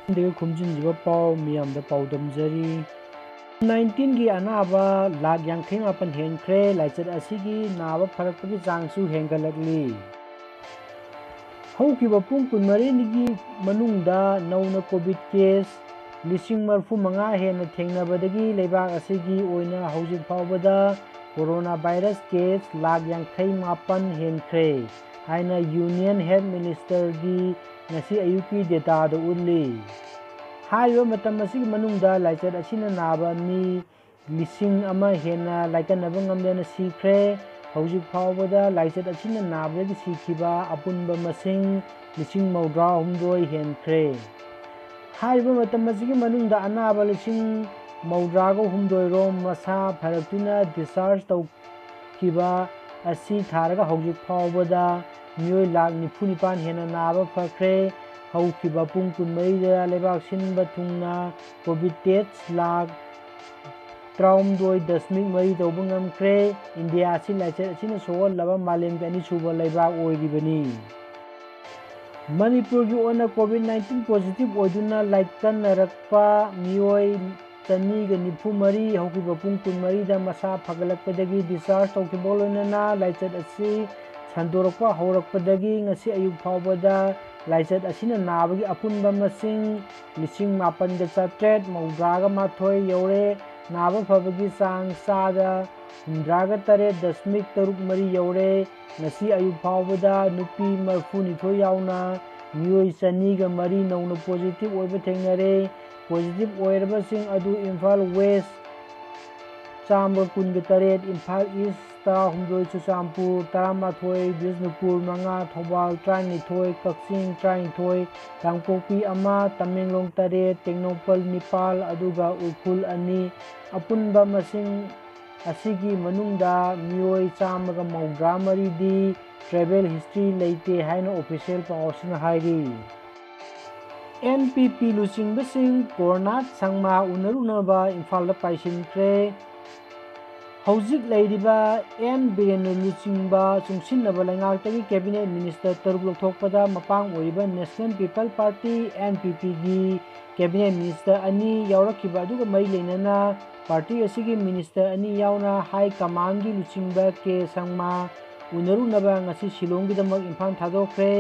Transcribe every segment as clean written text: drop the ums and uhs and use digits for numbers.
खुमजिनजिबा पाव मियामदा पाउदमजरी 19 की अनाबा लाख यांखै मापन हेनख्रे लाइचत असिगी नाबा फरकपगी चांगसु हेंगलकली हौकिबा पुंग कुनमरीनिगी मनुंगदा नौना कोविड केस 45,000 हेन थेंगनबदगी लेबाक असिगी ओइना हौजिक फावबदा कोरोना वायरस केस लाख यांखै मापन हेनख्रे हाइना यूनियन हेल्थ मिनिस्टरगी ngasi ayuki data da ulli haiba matam asigi manungda laichat asina naba mi lising ama hena laikanaba ngamdena sikre hojik phawbada laichat asina nabadagi sikhiba apunba masing lising maudra humdoi henkre haiba matam asigi manungda anaba lising maudra go humdoi rom masa pharaktuna discharge tau kiba asi tharaga hojik phawbada मियोय लाख 95 हेना नाबा फख्रे हौखिबा पुंग कुनमरीदा लेबाक सिनबा थुंगना कोविड टेस्ट लाख 93.3 तौबा ngamkhre इंडिया असि लाइचत असिना सोल लबा मालेम के अनिसुबा लेबाक ओइरिबनी मणिपुर की ओना कोविड 19 पॉजिटिव ओइदुना लाइकन नरकपा मियोय चनीगा निफु मरी हौखिबा पुंग कुनमरीदा मसा फगलकपदगी डिस्चार्ज तौखिबा लोइनना लाइचत असि संदोरकपा हौरकपदगी ngasi ayuk phawbada laichat asina nabagi apunba masing lising mapan ga chatret maudraga mathoi yore naba phabagi sang sada hundraga tare dasmik taruk mari yore ngasi ayuk phawbada nupi marfu nithoi yauna miyoi chani ga mari nauna positive oiba thengnare positive oiraba sing adu Imphal West Chamba kun taret Imphal East ता हुमदोई चुचामपुर तरामाथोई बिष्णुपुर मंगा थौबाल ट्राइनिथोई कक्सिंग ट्राइनिथोई कांगपोपी अमा तमेंगलोंग तरेट टेक्नोपल निपाल अदुगा उखुल अनि अपुनबा मसिंग असिगी मनुंगदा मियोई चामगा मौद्रा मरीदी travel history लेते हाइना official पावसिन हाइरी NPP लुचिंगबसिंग कोरोना संगमा उनरुनबा इम्फाल पाइसिनख्रे हौजिक लैरिबा एन बिरेन लुचिंगबा चुंगसिनबा लैंगाक्तगी कैबिनेट मिनिस्टर तरुक लौथोकपदा मपांग ओइबा नेशनल पीपल पार्टी NPP गी कैबिनेट मिनिस्टर अनि यावरखिबा अदुगा मई लेनना पार्टी असिगी मिनिस्टर अनि यावना हाई कमांड गी लुचिंगबा के संगमा उनरुनबा ngasi शिलोंगीदमक इम्फाल थादोख्रे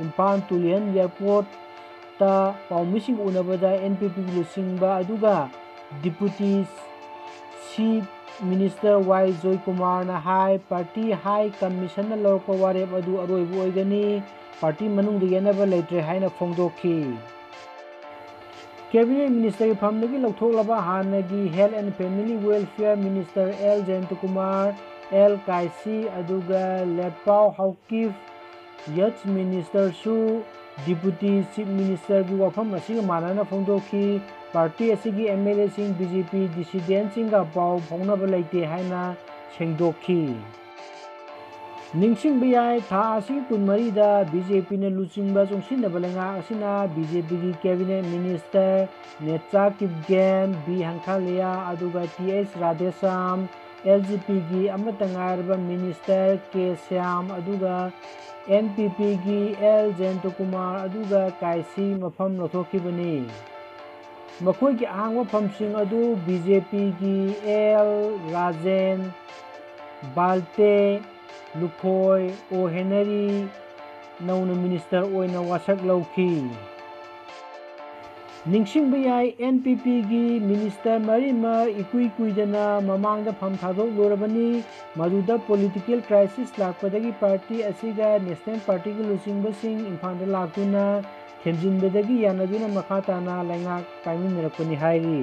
इम्फाल तुलियन एयरपोर्ट ता पाउमिसिंग उनबदा NPP गी लुचिंगबा अदुगा deputy chief minister Y Joy Kumar ना हाई पार्टी हाई कमीशन लौरप वारेप अदु अरोइब ओइगनी पार्टी मनुंग येनबा लेट्रे हाइना फोंदोखी कैबिनेट मिनिस्टर फमदगी लौथोकलबा हानगी health and family welfare minister L Jayant Kumar एल काइसी अदुगा लेपाव हाउकिफ यच मिनिस्टर सु डिप्यूटी चीफ मिनिस्टर की वफम असिग मानना फोंदोखी पार्टी असिगी MLA सिंह BJP डिसिडेंट सिंगा पाव फौनब लेते हाइना सेंगदोखी निंगसिंग बियाय था असिगी कुनमरीदा BJP ने लुचिंगबा चुंगसिनब लेंगा असिना BJP की कैबिनेट मिनिस्टर नेचा किपगेन बी हंखालिया अदुगा TH राधेश्याम LGP की अमतंगारबा मिनिस्टर के श्याम अदुगा NPP की L जयंत कुमार अदुगा काइसी मफम लथोखिबनी मखोई की आंगवा फमसिंग अदु BJP की L राजेन बाल्टे लुखोय ओ हेनरी नौन मिनिस्टर ओइना वासक लौखी निंगसिंग बियाय NPP की मिनिस्टर मरीमा इकुई कुइदना ममांगदा फम थादोक लोरबनी मदुदा पॉलिटिकल क्राइसिस लाकपदगी पार्टी असिगा नेशनल पार्टी की लुचिंगबसिंग इम्फाल लाक्तुना थेमजिनबदगी यानदुना मखाताना लैंगाक पाइमिनरपनी हाइरी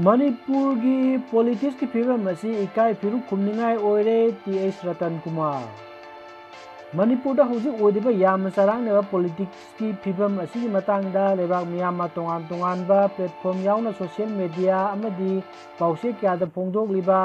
मणिपुर की पॉलिटिक्स की फिल्म असी इकाई फिरु खुमनिंगाई ओइरे TH रतन कुमार मणिपुर हौजिक ओइदिबा याम चरांगनेबा पॉलिटिक्स की फिल्म असिगी मतांगदा लेबाक मियामा तोंगान तोंगानबा प्लेटफॉर्म यावना सोशल मीडिया अमदी पाउसे क्यादा फोंदोकलिबा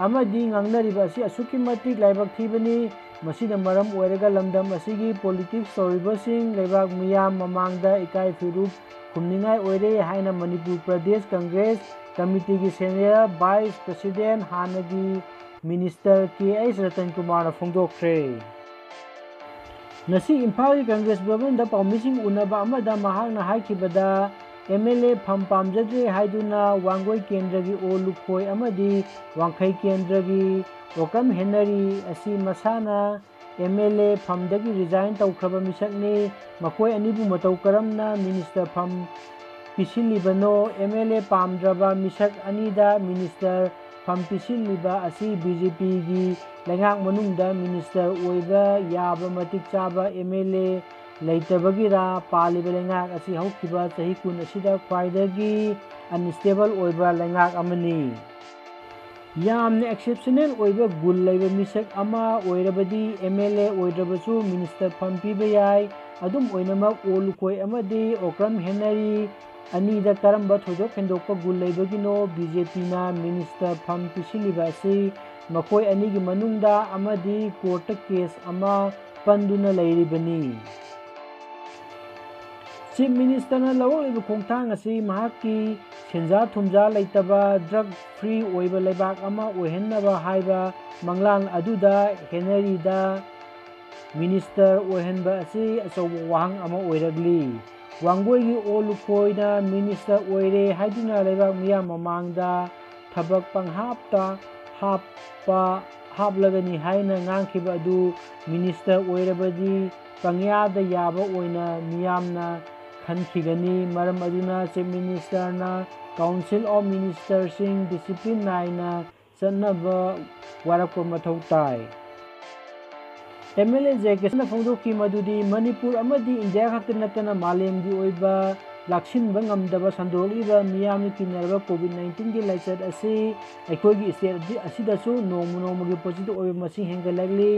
अमदी ngangnariba asi asuki matik laibak thibani masida maram oiraga lamdam asigi politics toribasing laibak miyam mamangda ikai firup khumningai oire haina Manipur Pradesh Congress Committee की senior vice president hanagi minister KH Ratan Kumar na phongdokre ꯉꯁꯤ ꯏꯝꯐꯥꯜꯒꯤ ꯀꯪꯒ꯭ꯔꯦꯁ ꯚꯕꯟꯗ ꯄꯥꯎꯃꯤꯁꯤꯡ ꯎꯅꯕ ꯑꯃꯗ ꯃꯍꯥꯛꯅ ꯍꯥꯏꯈꯤꯕꯗ MLA ꯐꯝ ꯄꯥꯝꯖꯗ꯭ꯔꯦ ꯍꯥꯏꯗꯨꯅ ꯋꯥꯡꯒꯣꯏ ꯀꯦꯟꯗ꯭ꯔꯒꯤ ꯑꯣ ꯂꯨꯈꯣꯏ ꯑꯃꯗꯤ ꯋꯥꯡꯈꯩ ꯀꯦꯟꯗ꯭ꯔꯒꯤ ꯑꯣꯀ꯭ꯔꯝ ꯍꯦꯟꯅꯔꯤ ꯑꯁꯤ ꯃꯁꯥꯅ MLA ꯐꯝꯗꯒꯤ ꯔꯤꯖꯥꯏꯟ ꯇꯧꯈ꯭ꯔꯕ ꯃꯤꯁꯛꯅꯤ꯫ ꯃꯈꯣꯏ ꯑꯅꯤꯕꯨ ꯃꯇꯧ ꯀꯔꯝꯅ ꯃꯤꯅꯤꯁꯇꯔ ꯐꯝ ꯄꯤꯁꯤꯜꯂꯤꯕꯅꯣ? MLA ꯄꯥꯝꯗ꯭ꯔꯕ ꯃꯤꯁꯛ ꯑꯅꯤꯗ ꯃꯤꯅꯤꯁꯇꯔ ꯐꯝ ꯄꯤꯁꯤꯜꯂꯤꯕ ꯑꯁꯤ BJPꯒꯤ ꯂꯩꯉꯥꯛ ꯃꯅꯨꯡꯗ ꯃꯤꯅꯤꯁꯇꯔ ꯑꯣꯏꯕ ꯌꯥꯕ ꯃꯇꯤꯛ ꯆꯥꯕ MLA ꯂꯩꯇꯕꯒꯤꯔꯥ? ꯄꯥꯜꯂꯤꯕ ꯂꯩꯉꯥꯛ ꯑꯁꯤ ꯍꯧꯈꯤꯕ ꯆꯍꯤ ꯀꯨꯟ ꯑꯁꯤꯗ ꯈ꯭ꯋꯥꯏꯗꯒꯤ ꯑꯟꯁꯇꯦꯕꯜ ꯑꯣꯏꯕ ꯂꯩꯉꯥꯛ ꯑꯃꯅꯤ꯫ ꯌꯥꯝꯅ ꯑꯦꯛꯁꯦꯞꯁꯅꯦꯜ ꯑꯣꯏꯕ ꯒꯨꯟ ꯂꯩꯕ ꯃꯤꯁꯛ ꯑꯃ ꯑꯣꯏꯔꯕꯗꯤ MLA ꯑꯣꯏꯗ꯭ꯔꯕꯁꯨ ꯃꯤꯅꯤꯁꯇꯔ ꯐꯝ ꯄꯤꯕ ꯌꯥꯏ꯫ ꯑꯗꯨꯝ ꯑꯣꯏꯅꯃꯛ ꯑꯣ ꯂꯨꯈꯣꯏ ꯑꯃꯗꯤ ꯑꯣꯀ꯭ꯔꯝ ꯍꯦꯟꯅꯔꯤ ꯑꯅꯤꯗ ꯀꯔꯝꯕ ꯊꯣꯏꯗꯣꯛ ꯍꯦꯟꯗꯣꯛꯄ ꯒꯨꯟ ꯂꯩꯕꯒꯤꯅꯣ BJPꯅ ꯃꯤꯅꯤꯁꯇꯔ ꯐꯝ ꯄꯤꯁꯤꯜꯂꯤꯕ ꯑꯁꯤ? ꯃꯈꯣꯏ ꯑꯅꯤꯒꯤ ꯃꯅꯨꯡꯗ ꯑꯃꯗꯤ ꯀꯣꯔꯠꯇ ꯀꯦꯁ ꯑꯃ ꯄꯟꯗꯨꯅ ꯂꯩꯔꯤꯕꯅꯤ꯫ ꯆꯤꯐ ꯃꯤꯅꯤꯁꯇꯔꯅ ꯂꯧꯔꯛꯂꯤꯕ ꯈꯣꯡꯊꯥꯡ ꯑꯁꯤ ꯃꯍꯥꯛꯀꯤ ꯁꯦꯟꯖꯥ ꯊꯨꯝꯖꯥ ꯂꯩꯇꯕ ꯗ꯭ꯔꯒ ꯐ꯭ꯔꯤ ꯑꯣꯏꯕ ꯂꯩꯕꯥꯛ ꯑꯃ ꯑꯣꯏꯍꯟꯅꯕ ꯍꯥꯏꯕ ꯃꯪꯂꯥꯟ ꯑꯗꯨꯗ ꯍꯦꯟꯅꯔꯤꯗ ꯃꯤꯅꯤꯁꯇꯔ ꯑꯣꯏꯍꯟꯕ ꯑꯁꯤ ꯑꯆꯧꯕ ꯋꯥꯍꯪ ꯑꯃ ꯑꯣꯏꯔꯛꯂꯤ꯫ ꯋꯥꯡꯒꯣꯏꯒꯤ ꯑꯣ ꯂꯨꯈꯣꯏꯅ ꯃꯤꯅꯤꯁꯇꯔ ꯑꯣꯏꯔꯦ ꯍꯥꯏꯗꯨꯅ ꯂꯩꯕꯥꯛ ꯃꯤꯌꯥꯝ ꯃꯃꯥꯡꯗ ꯊꯕꯛ ꯄꯪꯍꯥꯞꯇ ꯍꯥꯞꯂꯒꯅꯤ ꯍꯥꯏꯅ ꯉꯥꯡꯈꯤꯕ ꯑꯗꯨ ꯃꯤꯅꯤꯁꯇꯔ ꯑꯣꯏꯔꯕꯗꯤ ꯄꯪꯌꯥꯗ ꯌꯥꯕ ꯑꯣꯏꯅ ꯃꯤꯌꯥꯝꯅ ꯈꯟꯈꯤꯒꯅꯤ꯫ ꯃꯔꯝ ꯑꯗꯨꯅ ꯆꯤꯐ ꯃꯤꯅꯤꯁꯇꯔꯅ ꯀꯥꯎꯟꯁꯤꯜ ꯑꯣꯐ ꯃꯤꯅꯤꯁꯇꯔꯁꯤꯡ ꯗꯤꯁꯤꯄ꯭ꯂꯤꯟ ꯅꯥꯏꯅ ꯆꯠꯅꯕ ꯋꯥꯔꯛꯄ ꯃꯊꯧ ꯇꯥꯏ꯫ MLA ꯖꯌꯀꯤꯁꯟꯅ ꯐꯣꯡꯗꯣꯛꯈꯤ ꯃꯗꯨꯗꯤ ꯃꯅꯤꯄꯨꯔ ꯑꯃꯗꯤ ꯏꯟꯗꯤꯌꯥ ꯈꯛꯇ ꯅꯠꯇꯅ ꯃꯥꯂꯦꯝꯒꯤ ꯑꯣꯏꯕ ꯂꯥꯛꯁꯤꯟꯕ ꯉꯝꯗꯕ ꯁꯟꯗꯣꯔꯛꯂꯤꯕ ꯃꯤꯌꯥꯝꯅ ꯀꯤꯅꯔꯕ COVID-19ꯒꯤ ꯂꯥꯏꯆꯠ ꯑꯁꯤ ꯑꯩꯈꯣꯏꯒꯤ ꯁ꯭ꯇꯦꯠ ꯑꯁꯤꯗꯁꯨ ꯅꯣꯡꯃ ꯅꯣꯡꯃꯒꯤ ꯄꯣꯖꯤꯇꯤꯚ ꯑꯣꯏꯕ ꯃꯁꯤꯡ ꯍꯦꯟꯒꯠꯂꯛꯂꯤ꯫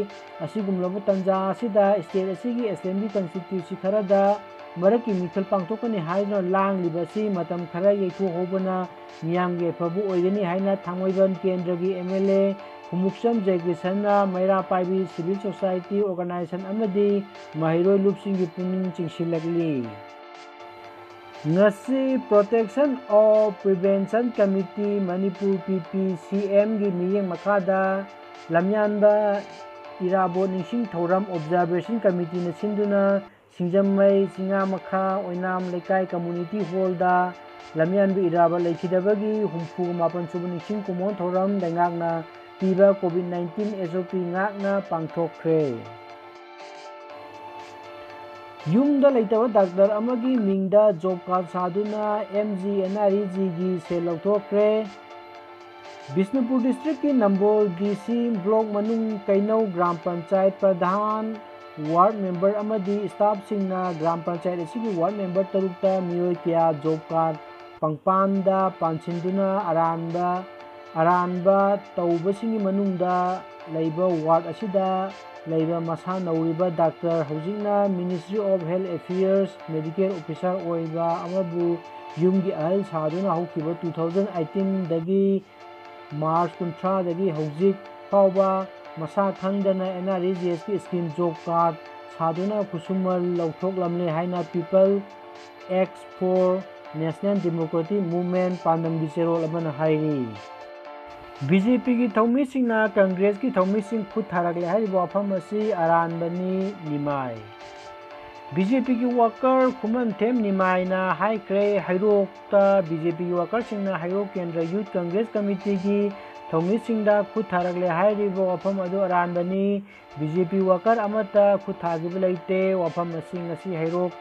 ꯑꯁꯤꯒꯨꯝꯂꯕ ꯇꯥꯟꯖꯥ ꯑꯁꯤꯗ ꯁ꯭ꯇꯦꯠ ꯑꯁꯤꯒꯤ ꯑꯦꯁꯦꯝꯕ꯭ꯂꯤ ꯀꯟꯁꯇꯤꯇ꯭ꯌꯨꯟꯁꯤ ꯈꯔꯗ ꯃꯔꯛꯀꯤ ꯃꯤꯈꯜ ꯄꯥꯡꯊꯣꯛꯀꯅꯤ ꯍꯥꯏꯗꯨꯅ ꯂꯥꯡꯂꯤꯕ ꯑꯁꯤ ꯃꯇꯝ ꯈꯔ ꯌꯩꯊꯣꯛꯍꯧꯕꯅ ꯃꯤꯌꯥꯝꯒꯤ ꯌꯥꯏꯐꯕ ꯑꯣꯏꯒꯅꯤ ꯍꯥꯏꯅ ꯊꯥꯡꯃꯩꯕꯟ ꯀꯦꯟꯗ꯭ꯔꯒꯤ MLA ꯈꯨꯃꯨꯛꯆꯝ ꯖꯌꯀꯤꯁꯟꯅ ꯃꯩꯔꯥ ꯄꯥꯏꯕꯤ ꯁꯤꯚꯤꯜ ꯁꯣꯁꯥꯏꯇꯤ ꯑꯣꯔꯒꯅꯥꯏꯖꯦꯁꯟ ꯑꯃꯗꯤ ꯃꯍꯩꯔꯣꯏ ꯂꯨꯞꯁꯤꯡꯒꯤ ꯄꯨꯛꯅꯤꯡ ꯆꯤꯡꯁꯤꯜꯂꯛꯂꯤ꯫ ꯉꯁꯤ protection of prevention committee Manipur PPCMꯒꯤ ꯃꯤꯠꯌꯦꯡ ꯃꯈꯥꯗ ꯂꯝꯌꯥꯟꯕ ꯏꯔꯥꯕꯣꯠ ꯅꯤꯡꯁꯤꯡ ꯊꯧꯔꯝ ꯑꯣꯕꯖꯥꯔꯕꯦꯁꯟ ꯀꯝꯃꯤꯇꯤꯅ ꯁꯤꯟꯗꯨꯅ ꯁꯤꯡꯖꯃꯩ ꯆꯤꯉꯥꯃꯈꯥ ꯑꯣꯏꯅꯥꯝ ꯂꯩꯀꯥꯏ ꯀꯝꯃꯨꯅꯤꯇꯤ ꯍꯣꯜꯗ ꯂꯝꯌꯥꯟꯕ ꯏꯔꯥꯕꯣꯠ ꯂꯩꯈꯤꯗꯕꯒꯤ 69 ꯁꯨꯕ ꯅꯤꯡꯁꯤꯡ ꯀꯨꯝꯑꯣꯟ ꯊꯧꯔꯝ ꯂꯩꯉꯥꯛꯅ ꯄꯤꯕ COVID-19 SOP ꯉꯥꯛꯅ ꯄꯥꯡꯊꯣꯛꯈ꯭ꯔꯦ꯫ ꯌꯨꯝꯗ ꯂꯩꯇꯕ ꯗꯥꯛꯇꯔ ꯑꯃꯒꯤ ꯃꯤꯡꯗ ꯖꯣꯕ ꯀꯥꯔꯗ ꯁꯥꯗꯨꯅ MGNREGꯒꯤ ꯁꯦꯜ ꯂꯧꯊꯣꯛꯈ꯭ꯔꯦ꯫ ꯕꯤꯁꯅꯨꯄꯨꯔ ꯗꯤꯁꯇ꯭ꯔꯤꯛꯀꯤ ꯅꯝꯕꯣꯜ DC ꯕ꯭ꯂꯣꯛ ꯃꯅꯨꯡ ꯀꯩꯅꯧ ꯒ꯭ꯔꯥꯝ ꯄꯟꯆꯥꯌꯠ ꯄ꯭ꯔꯙꯥꯟ, ꯋꯥꯔꯗ ꯃꯦꯝꯕꯔ ꯑꯃꯗꯤ ꯁ꯭ꯇꯥꯐꯁꯤꯡꯅ ꯒ꯭ꯔꯥꯝ ꯄꯟꯆꯥꯌꯠ ꯑꯁꯤꯒꯤ ꯋꯥꯔꯗ ꯃꯦꯝꯕꯔ 6ꯇ ꯃꯤꯑꯣꯏ ꯀꯌꯥ ꯖꯣꯕ ꯀꯥꯔꯗ ꯄꯪꯄꯥꯟꯗ ꯄꯥꯟꯁꯤꯟꯗꯨꯅ ꯑꯔꯥꯟꯕ ꯇꯧꯕꯁꯤꯡꯒꯤ ꯃꯅꯨꯡꯗ ꯂꯩꯕ ꯋꯥꯔꯗ ꯑꯁꯤꯗ ꯂꯩꯕ ꯃꯁꯥ ꯅꯧꯔꯤꯕ ꯗꯥꯛꯇꯔ ꯍꯧꯖꯤꯛꯅ ministry of health affairs medical officer ꯑꯣꯏꯕ ꯑꯃꯕꯨ ꯌꯨꯝꯒꯤ ꯑꯍꯜ ꯁꯥꯗꯨꯅ ꯍꯧꯈꯤꯕ 2018ꯗꯒꯤ ꯃꯥꯔꯆ 30ꯗꯒꯤ ꯍꯧꯖꯤꯛ ꯐꯥꯎꯕ ꯃꯁꯥ ꯈꯪꯗꯅ NREGSꯀꯤ ꯁ꯭ꯀꯤꯝ ꯖꯣꯕ ꯀꯥꯔꯗ ꯁꯥꯗꯨꯅ ꯈꯨꯠꯁꯨꯃꯟ ꯂꯧꯊꯣꯛꯂꯝꯂꯦ ꯍꯥꯏꯅ people acts for national democratic movement ꯄꯥꯟꯗꯝꯒꯤ ꯆꯦꯔꯣꯜ ꯑꯃꯅ ꯍꯥꯏꯔꯤ꯫ BJPꯒꯤ ꯊꯧꯃꯤꯁꯤꯡꯅ ꯀꯪꯒ꯭ꯔꯦꯁꯀꯤ ꯊꯧꯃꯤꯁꯤꯡ ꯈꯨꯠ ꯊꯥꯔꯛꯂꯦ ꯍꯥꯏꯔꯤꯕ ꯋꯥꯐꯝ ꯑꯁꯤ ꯑꯔꯥꯟꯕꯅꯤ꯫ ꯅꯤꯃꯥꯏ BJPꯒꯤ ꯋꯥꯀꯔ ꯈꯨꯃꯟꯊꯦꯝ ꯅꯤꯃꯥꯏꯅ ꯍꯥꯏꯈ꯭ꯔꯦ ꯍꯩꯔꯣꯛꯇ BJPꯒꯤ ꯋꯥꯀꯔꯁꯤꯡꯅ ꯍꯩꯔꯣꯛ ꯀꯦꯟꯗ꯭ꯔ ꯌꯨꯊ ꯀꯪꯒ꯭ꯔꯦꯁ ꯀꯝꯃꯤꯇꯤꯒꯤ ꯊꯧꯃꯤꯁꯤꯡꯗ ꯈꯨꯠ ꯊꯥꯔꯛꯂꯦ ꯍꯥꯏꯔꯤꯕ ꯋꯥꯐꯝ ꯑꯗꯨ ꯑꯔꯥꯟꯕꯅꯤ꯫ BJP ꯋꯥꯀꯔ ꯑꯃꯠꯇ ꯈꯨꯠ ꯊꯥꯈꯤꯕ ꯂꯩꯇꯦ꯫ ꯋꯥꯐꯝ ꯑꯁꯤ ꯉꯁꯤ ꯍꯩꯔꯣꯛ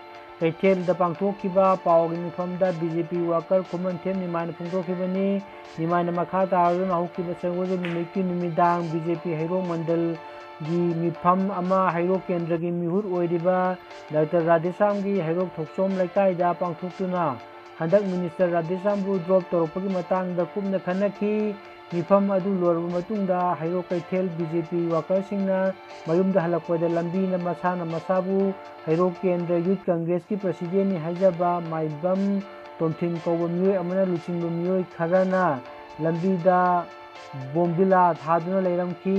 ꯀꯩꯊꯦꯜꯗ ꯄꯥꯡꯊꯣꯛꯈꯤꯕ ꯄꯥꯎꯒꯤ ꯃꯤꯐꯝꯗ BJP ꯋꯥꯀꯔ ꯈꯨꯃꯟꯊꯦꯝ ꯅꯤꯃꯥꯏꯅ ꯐꯣꯡꯗꯣꯛꯈꯤꯕꯅꯤ꯫ ꯅꯤꯃꯥꯏꯅ ꯃꯈꯥ ꯇꯥꯔꯗꯨꯅ ꯍꯧꯈꯤꯕ ꯁꯒꯣꯜꯁꯦꯟ ꯅꯨꯃꯤꯠꯀꯤ ꯅꯨꯃꯤꯗꯥꯡ BJP ꯍꯩꯔꯣꯛ ꯃꯟꯗꯜꯒꯤ ꯃꯤꯐꯝ ꯑꯃ ꯍꯩꯔꯣꯛ ꯀꯦꯟꯗ꯭ꯔꯒꯤ ꯃꯤꯍꯨꯠ ꯑꯣꯏꯔꯤꯕ ꯗꯥꯛꯇꯔ ꯔꯥꯙꯦꯁ꯭ꯌꯥꯝꯒꯤ ꯍꯩꯔꯣꯛ ꯊꯣꯛꯆꯣꯝ ꯂꯩꯀꯥꯏꯗ ꯄꯥꯡꯊꯣꯛꯇꯨꯅ ꯍꯟꯗꯛ ꯃꯤꯅꯤꯁꯇꯔ ꯔꯥꯙꯦꯁ꯭ꯌꯥꯝꯕꯨ ꯗ꯭ꯔꯣꯞ ꯇꯧꯔꯛꯄꯒꯤ ꯃꯇꯥꯡꯗ ꯀꯨꯞꯅ ꯈꯟꯅꯈꯤ꯫ ꯃꯤꯐꯝ ꯑꯗꯨ ꯂꯣꯏꯔꯕ ꯃꯇꯨꯡꯗ ꯍꯩꯔꯣꯛ ꯀꯩꯊꯦꯜ BJP ꯋꯥꯀꯔꯁꯤꯡꯅ ꯃꯌꯨꯝꯗ ꯍꯜꯂꯛꯄꯗ ꯂꯝꯕꯤꯅ ꯃꯁꯥꯅ ꯃꯁꯥꯕꯨ ꯍꯩꯔꯣꯛ ꯀꯦꯟꯗ꯭ꯔ ꯌꯨꯊ ꯀꯪꯒ꯭ꯔꯦꯁꯀꯤ ꯄ꯭ꯔꯁꯤꯗꯦꯟꯠꯅꯤ ꯍꯥꯏꯖꯕ ꯃꯥꯏꯕꯝ ꯇꯣꯝꯊꯤꯟ ꯀꯧꯕ ꯃꯤꯑꯣꯏ ꯑꯃꯅ ꯂꯨꯆꯤꯡꯕ ꯃꯤꯑꯣꯏ ꯈꯔꯅ ꯂꯝꯕꯤꯗ ꯕꯣꯝꯕꯤꯂꯥ ꯊꯥꯗꯨꯅ ꯂꯩꯔꯝꯈꯤ꯫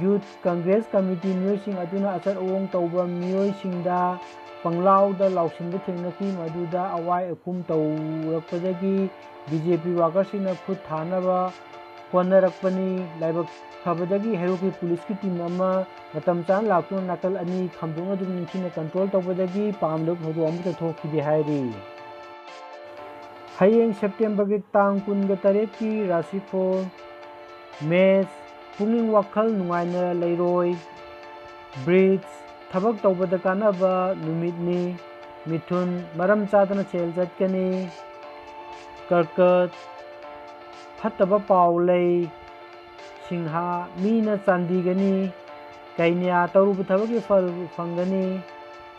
ꯌꯨꯊ ꯀꯪꯒ꯭ꯔꯦꯁ ꯀꯝꯃꯤꯇꯤ ꯃꯤꯑꯣꯏꯁꯤꯡ ꯑꯗꯨꯅ ꯑꯆꯠ ꯑꯋꯣꯡ ꯇꯧꯕ ꯃꯤꯑꯣꯏꯁꯤꯡꯗ ꯄꯪꯂꯥꯎꯗ ꯂꯥꯎꯁꯤꯟꯕ ꯊꯦꯡꯅꯈꯤ꯫ ꯃꯗꯨꯗ ꯑꯋꯥꯏ ꯑꯈꯨꯝ ꯇꯧꯔꯛꯄꯗꯒꯤ BJP ꯋꯥꯀꯔꯁꯤꯡꯅ ꯈꯨꯠ ꯊꯥꯅꯕ ꯀꯣꯟꯅꯔꯛꯄꯅꯤ ꯂꯥꯏꯕꯛ ꯐꯕꯗꯒꯤ ꯍꯦꯔꯣꯒꯤ ꯄꯨꯂꯤꯁꯀꯤ ꯇꯤꯝ ꯑꯃ ꯃꯇꯝ ꯆꯥꯅ ꯂꯥꯛꯇꯨꯅ ꯅꯥꯀꯜ ꯑꯅꯤ ꯈꯥꯝꯗꯣꯛꯅ ꯑꯗꯨꯝ ꯅꯤꯡꯊꯤꯅ ꯀꯟꯇ꯭ꯔꯣꯜ ꯇꯧꯕꯗꯒꯤ ꯄꯥꯝꯗꯕ ꯊꯧꯗꯣꯛ ꯑꯃꯠꯇ ꯊꯣꯛꯈꯤꯗꯦ ꯍꯥꯏꯔꯤ꯫ ꯍꯌꯦꯡ ꯁꯦꯞꯇꯦꯝꯕꯔꯒꯤ ꯇꯥꯡ 28ꯀꯤ ꯔꯥꯁꯤꯐꯣꯜ ꯃꯦꯁ ꯄꯨꯛꯅꯤꯡ ꯋꯥꯈꯜ ꯅꯨꯡꯉꯥꯏꯅ ꯂꯩꯔꯣꯏ ꯕ꯭ꯔꯤꯖ ꯊꯕꯛ ꯇꯧꯕꯗ ꯀꯥꯟꯅꯕ ꯅꯨꯃꯤꯠꯅꯤ ꯃꯤꯊꯨꯟ ꯃꯔꯝ ꯆꯥꯗꯅ ꯁꯦꯜ ꯆꯠꯀꯅꯤ ꯀꯔꯀꯠ ꯐꯠꯇꯕ ꯄꯥꯎ ꯂꯩ ꯁꯤꯡꯍꯥ ꯃꯤꯅ ꯆꯥꯟꯕꯤꯒꯅꯤ ꯀꯩꯅ꯭ꯌꯥ ꯇꯧꯔꯨꯕ ꯊꯕꯛꯀꯤ ꯐꯜ ꯐꯪꯒꯅꯤ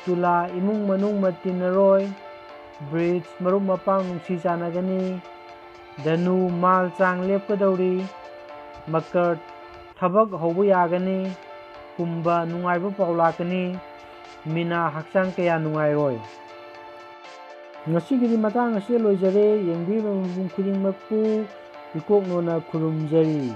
ꯇꯨꯂꯥ ꯏꯃꯨꯡ ꯃꯅꯨꯡ ꯇꯤꯟꯅꯔꯣꯏ ꯕ꯭ꯔꯤꯖ ꯃꯔꯨꯞ ꯃꯄꯥꯡ ꯅꯨꯡꯁꯤ ꯆꯥꯟꯅꯒꯅꯤ ꯙꯅꯨ ꯃꯥꯜ ꯆꯥꯡ ꯂꯦꯞꯀꯗꯧꯔꯤ ꯃꯀꯔ ꯊꯕꯛ ꯍꯧꯕ ꯌꯥꯒꯅꯤ ꯀꯨꯝꯚ ꯅꯨꯡꯉꯥꯏꯕ ꯄꯥꯎ ꯂꯥꯛꯀꯅꯤ ꯃꯤꯅꯥ ꯍꯛꯆꯥꯡ ꯀꯌꯥ ꯅꯨꯡꯉꯥꯏꯔꯣꯏ꯫ ꯉꯁꯤꯒꯤꯗꯤ ꯃꯇꯥꯡ ꯑꯁꯤꯗ ꯂꯣꯏꯖꯔꯦ ꯌꯦꯡꯕꯤꯔꯤꯕ ꯃꯤꯄꯨꯝ ꯈꯨꯗꯤꯡꯃꯛꯄꯨ ꯏꯀꯣꯛꯅꯣꯅ ꯈꯨꯔꯨꯝꯖꯔꯤ꯫